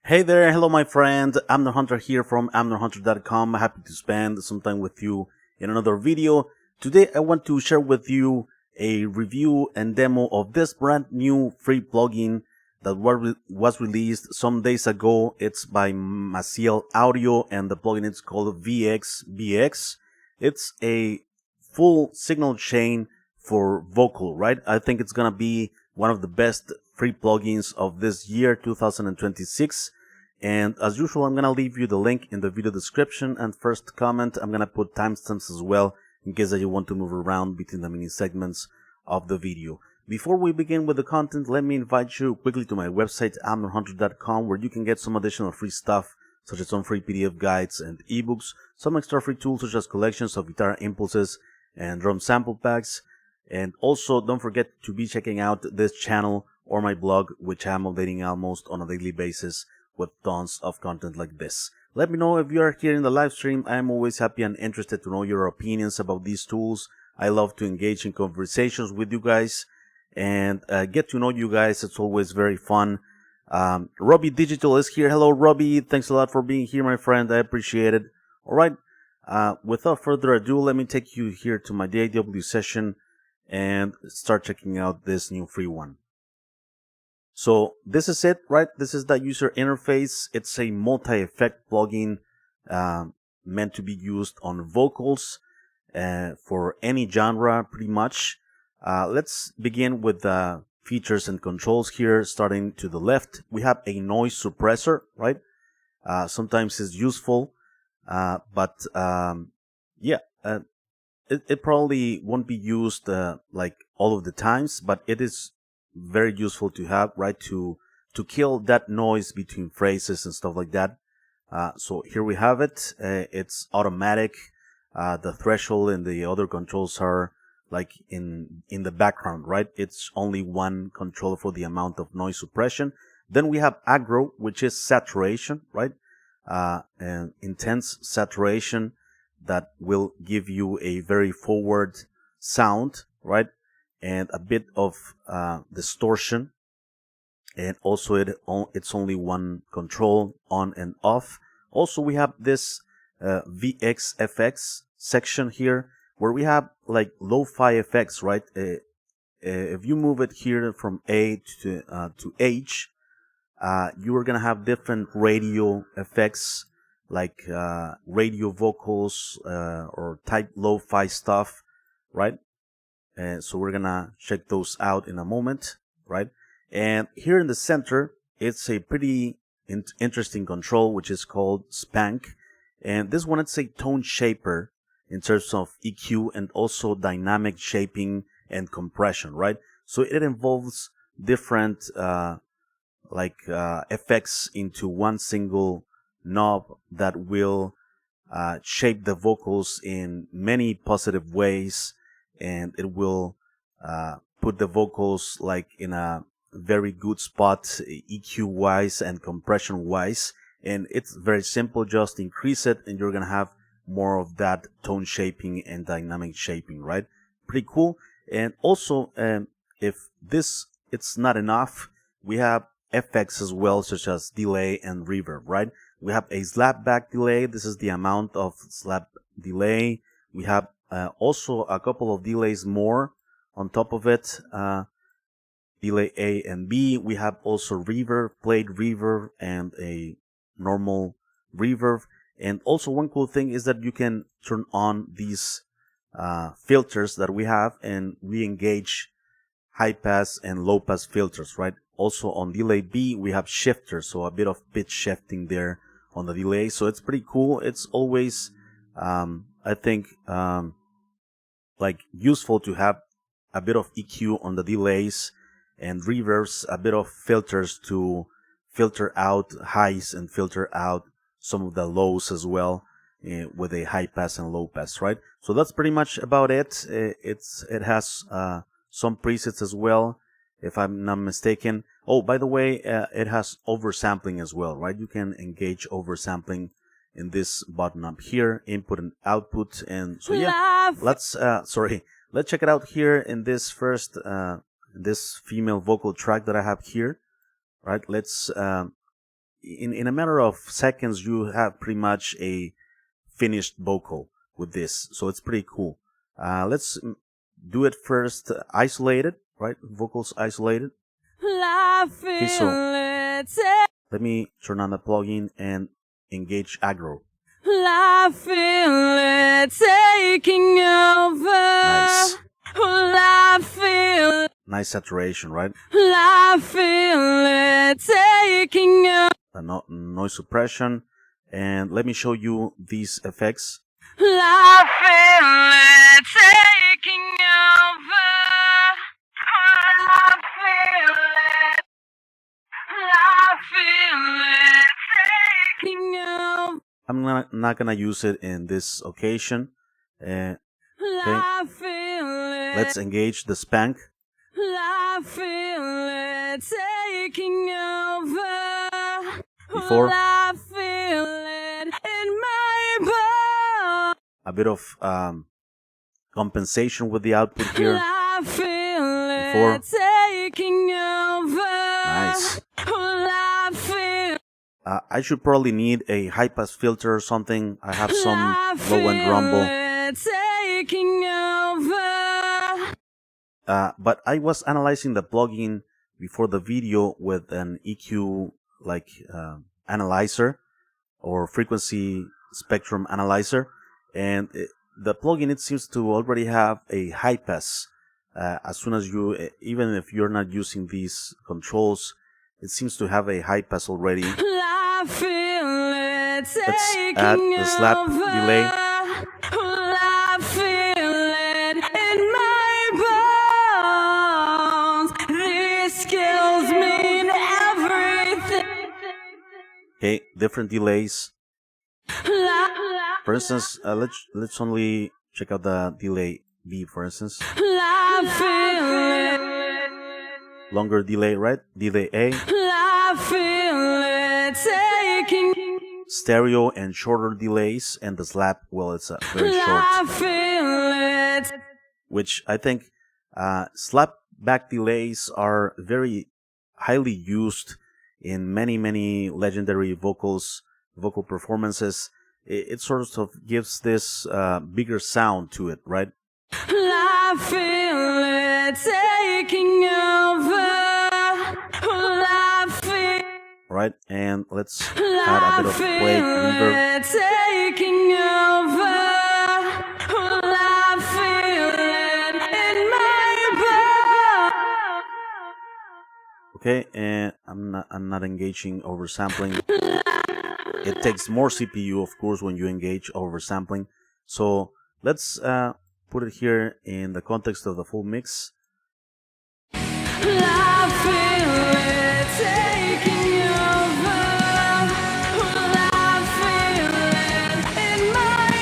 Hey there, hello my friend, I'm the Hunter here from amnorhunter.com. Happy to spend some time with you in another video. Today I want to share with you a review and demo of this brand new free plugin that was released some days ago. It's by Maciel Audio and the plugin is called VxBx. It's a full signal chain for vocal, right? I think it's gonna be one of the best free plugins of this year 2026, and as usual I'm gonna leave you the link in the video description, and first comment I'm gonna put timestamps as well in case that you want to move around between the mini segments of the video. Before we begin with the content, let me invite you quickly to my website amnorhunter.com, where you can get some additional free stuff such as some free PDF guides and ebooks, some extra free tools such as collections of guitar impulses and drum sample packs. And also don't forget to be checking out this channel or my blog, which I'm updating almost on a daily basis with tons of content like this. Let me know if you are here in the live stream. I'm always happy and interested to know your opinions about these tools. I love to engage in conversations with you guys and get to know you guys. It's always very fun. Robbie Digital is here. Hello Robbie, thanks a lot for being here, my friend. I appreciate it. Alright, without further ado, let me take you here to my DAW session and start checking out this new free one. So this is it, right? This is the user interface. It's a multi-effect plugin meant to be used on vocals for any genre pretty much. Let's begin with the features and controls here. Starting to the left, we have a noise suppressor, right? Sometimes it's useful, but yeah, it probably won't be used like all of the times, but it is very useful to have, right, to kill that noise between phrases and stuff like that. So here we have it. It's automatic. The threshold and the other controls are like in the background, right? It's only one control for the amount of noise suppression. Then we have aggro, which is saturation, right? And intense saturation that will give you a very forward sound, right? And a bit of distortion. And also it's only one control, on and off. Also we have this VxFX section here where we have like lo-fi effects, right? If you move it here from A to H, you are gonna have different radio effects, like radio vocals or type lo-fi stuff, right? So we're gonna check those out in a moment, right? And here in the center, it's a pretty interesting control, which is called Spank. And this one, it's a tone shaper in terms of EQ and also dynamic shaping and compression, right? So it involves different effects into one single knob that will shape the vocals in many positive ways, and it will put the vocals like in a very good spot EQ wise and compression wise. And it's very simple, just increase it and you're gonna have more of that tone shaping and dynamic shaping, right? Pretty cool. And also if this it's not enough, we have effects as well, such as delay and reverb, right? We have a slapback delay. This is the amount of slap delay. We have also a couple of delays more on top of it. Delay A and B. We have also reverb, played reverb, and a normal reverb. And also one cool thing is that you can turn on these filters that we have and re-engage high pass and low pass filters, right? Also on delay B, we have shifters, so a bit of pitch shifting there on the delay. So it's pretty cool. It's always, I think, like useful to have a bit of EQ on the delays and reverbs, a bit of filters to filter out highs and filter out some of the lows as well, with a high pass and low pass, right? So that's pretty much about it. It has some presets as well, if I'm not mistaken. Oh, by the way, it has oversampling as well, right? You can engage oversampling in this button up here, input and output. And so yeah, let's check it out here in this first this female vocal track that I have here, right? Let's in a matter of seconds, you have pretty much a finished vocal with this. So it's pretty cool. Let's do it first isolated, right? Vocals isolated. Okay, so let me turn on the plugin and engage aggro. I feel it taking over. Nice. I feel. Nice saturation, right? I feel it taking over. Noise suppression. And let me show you these effects. I feel it taking over. I feel it. I feel it taking over. I'm not gonna use it in this occasion. Okay. Let's engage the spank. I feel it taking over. Before. I feel it in my bones. A bit of compensation with the output here. I feel Before. it taking over. Nice. I feel. I should probably need a high pass filter or something. I have some low end rumble. Taking over. But I was analyzing the plugin before the video with an EQ like analyzer or frequency spectrum analyzer, and the plugin, it seems to already have a high pass. As soon as you, even if you're not using these controls, it seems to have a high pass already. I feel it. Let's add the slap delay. I feel it in my bones. These skills mean everything. Okay, different delays. For instance, let's only check out the delay B, for instance. I feel it. Longer delay, right? Delay A. I feel it taking. Stereo and shorter delays, and the slap, well, it's very short. I feel it. Which I think slap back delays are very highly used in many legendary vocal performances. It sort of gives this bigger sound to it, right? I feel it taking over. I feel. Right, and let's add a bit of play reverb. Taking over. I feel it in my bones. Okay, and I'm not engaging oversampling. It takes more CPU, of course, when you engage oversampling. So let's put it here in the context of the full mix. I feel it taking over. I feel it in my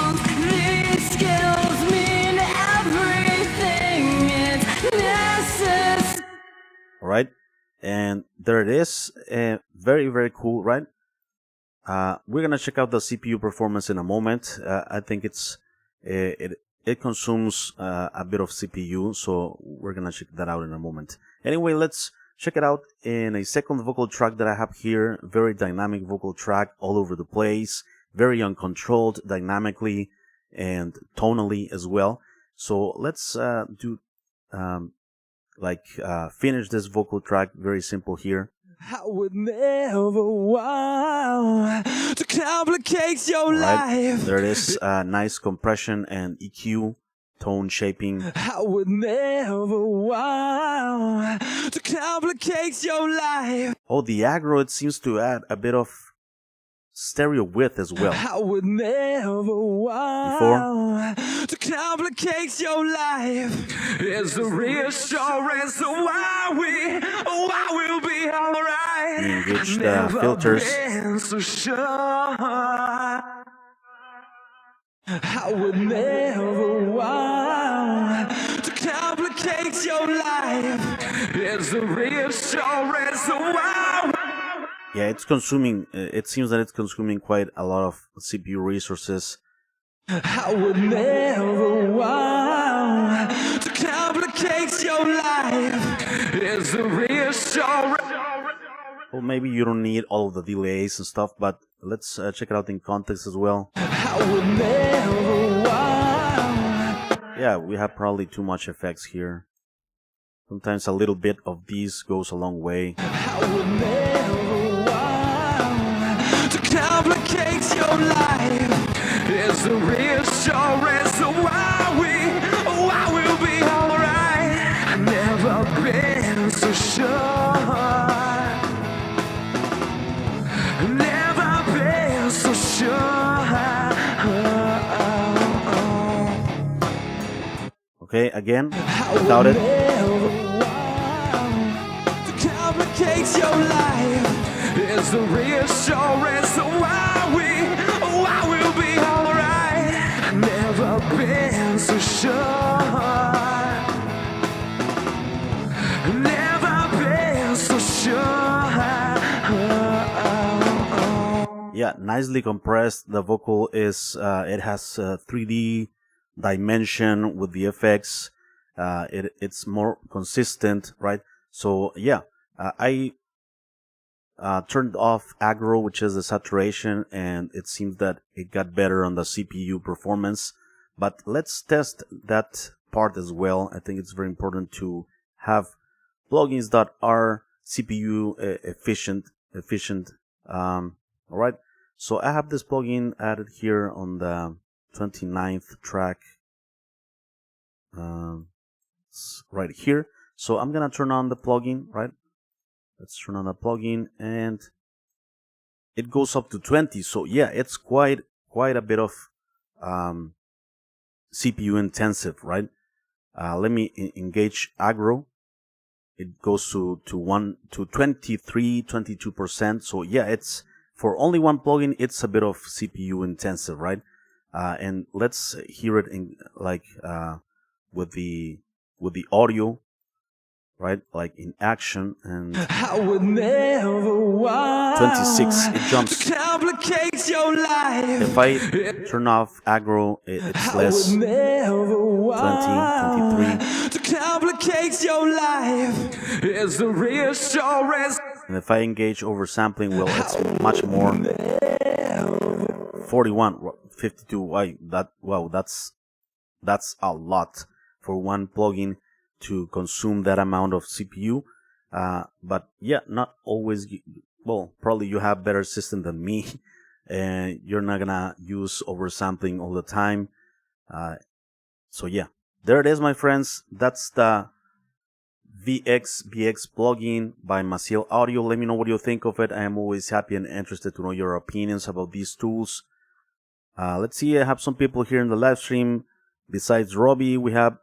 bones. These skills mean everything. It's necessary. All right, and there it is. Very cool, right? We're gonna check out the CPU performance in a moment. I think it consumes a bit of CPU, so we're gonna check that out in a moment. Anyway, let's check it out in a second vocal track that I have here. Very dynamic vocal track, all over the place, very uncontrolled dynamically and tonally as well. So let's finish this vocal track. Very simple here. I would never want to complicate your life. There it is. Nice compression and EQ, tone shaping. I would never want to complicate your life. Oh, the aggro, it seems to add a bit of stereo width as well. I would never want to complicate your life. It's a reassurance why we'll be alright. You engage the filters. So sure. I would never want to complicate your life. It's a reassurance why. Yeah, it's consuming, it seems that it's consuming quite a lot of CPU resources. I would never want to complicate your life. It's a reassurance. Well, maybe you don't need all of the delays and stuff, but let's check it out in context as well. I would never want. Yeah, we have probably too much effects here. Sometimes a little bit of these goes a long way. I would never want to complicate your life. It's the reassurance of why we'll be alright. I've never been so sure. Never been so sure. Okay, again, without it. To complicate your life is the reassurance of why we'll be alright. I've never been so sure. Never been so sure. Yeah, nicely compressed. The vocal is, it has 3D dimension with the effects. It's more consistent, right? So yeah, I turned off aggro, which is the saturation, and it seems that it got better on the CPU performance. But let's test that part as well. I think it's very important to have plugins that are CPU efficient. All right. So I have this plugin added here on the 29th track, right here. So I'm gonna turn on the plugin, right? Let's turn on the plugin, and it goes up to 20. So yeah, it's quite a bit of CPU intensive, right? Let me engage aggro. It goes to 22%. So yeah, it's for only one plugin. It's a bit of CPU intensive, right? And let's hear it in like with the audio, right? Like in action, and I would never want 26. It jumps. to complicate your life. If I turn off aggro, it's less. 20, 23. To complicate your life is the reassurance. And if I engage oversampling, well, it's much more. 41, 52. Wow, that's a lot for one plugin to consume that amount of CPU. But yeah, not always. Well, probably you have better system than me, and you're not gonna use oversampling all the time. So yeah, there it is, my friends. That's the VxBx plugin by Maciel Audio. Let me know what you think of it. I am always happy and interested to know your opinions about these tools. Let's see, I have some people here in the live stream. Besides Robbie, we have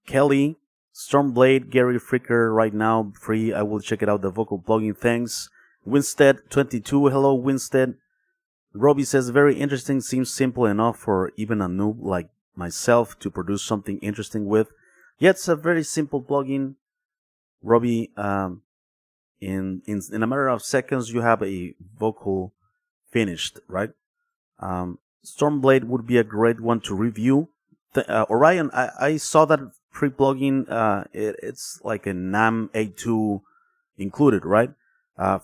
Kelly, Stormblade, Gary Fricker right now, free. I will check it out, the vocal plugin. Thanks. Winstead22, hello Winstead. Robbie says, very interesting, seems simple enough for even a noob like myself to produce something interesting with. Yeah, it's a very simple plugin, Robbie. In a matter of seconds, you have a vocal finished, right? Stormblade would be a great one to review. Orion, I saw that free plugin. It's like a NAM A2 included, right?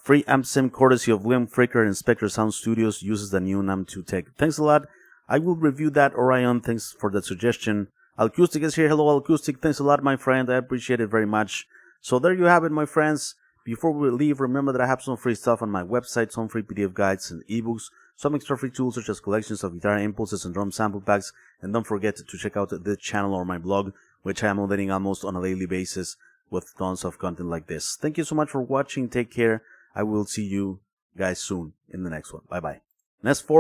Free amp sim courtesy of William Fricker and Spectre Sound Studios uses the new NAM 2 tech. Thanks a lot. I will review that, Orion. Thanks for the suggestion. Acoustic is here. Hello, Acoustic. Thanks a lot, my friend. I appreciate it very much. So there you have it, my friends. Before we leave, remember that I have some free stuff on my website, some free PDF guides and ebooks, some extra free tools such as collections of guitar impulses and drum sample packs, and don't forget to check out this channel or my blog, which I am updating almost on a daily basis with tons of content like this. Thank you so much for watching. Take care. I will see you guys soon in the next one. Bye bye. Next 4